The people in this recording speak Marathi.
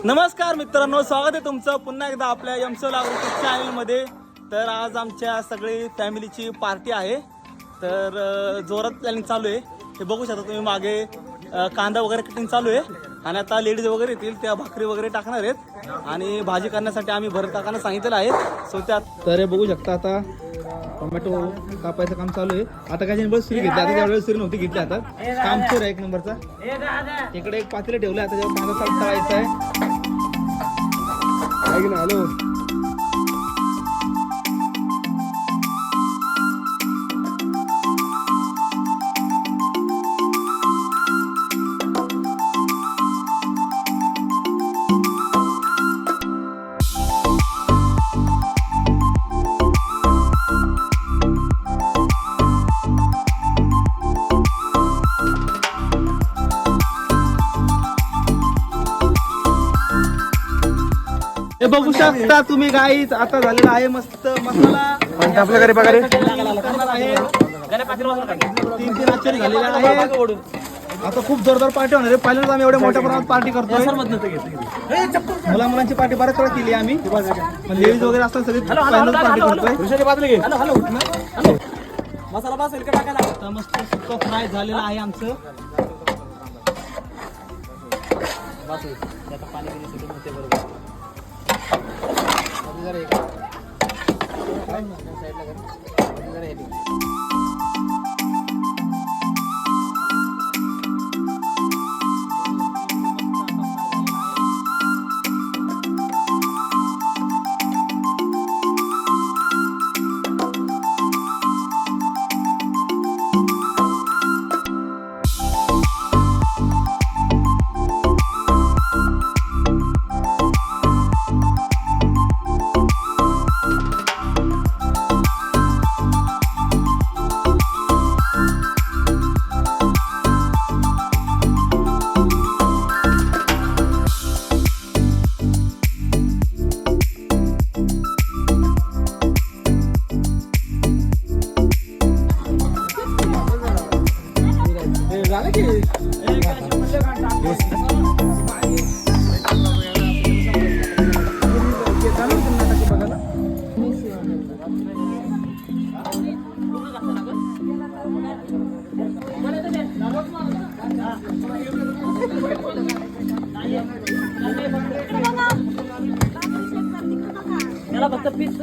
नमस्कार मित्रांनो, स्वागत आहे तुमचं पुन्हा एकदा आपल्या यमसोल यूट्यूब चॅनलमध्ये. तर आज आमच्या सगळी फॅमिलीची पार्टी आहे. तर जोरात प्लॅनिंग चालू आहे. हे बघू शकता तुम्ही मागे कांदा वगैरे कटिंग चालू आहे. आणि आता लेडीज वगैरे येतील, त्या भाकरी वगैरे टाकणार आहेत. आणि भाजी करण्यासाठी आम्ही भरत टाकायला सांगितलेलं आहे. सो त्यात तर हे बघू शकता आता टोमॅटो कापायचं काम चालू आहे. आता काय बस सुरू घेतली, आता त्यावेळेस सुरू नव्हती घेतली. आता काम सुरू आहे एक नंबरचा. इकडे एक पातेलं ठेवलं, आता जेव्हा कांदा चालू करायचा आहे. हॅलो हे बघू शकता तुम्ही गाईच, आता झालेला आहे मस्त मसाला. आपल्या घरी बघा करणार आहे. 3-3 आचारी झालेले आहे. आता खूप जोरदार पार्टी होणार आहे. पहिल्यांदाच आम्ही एवढ्या मोठ्या प्रमाणात पार्टी करतोय. मुलांची पार्टी बऱ्याच वेळा केली आम्ही, लेडीज वगैरे असतात सगळी पहिल्यांदाच पार्टी करतोय. मसाला बसेल का टाकायला. आता मस्त सुक्का फ्राय झालेला आहे आमचं. पाणी त्याला फक्त पीस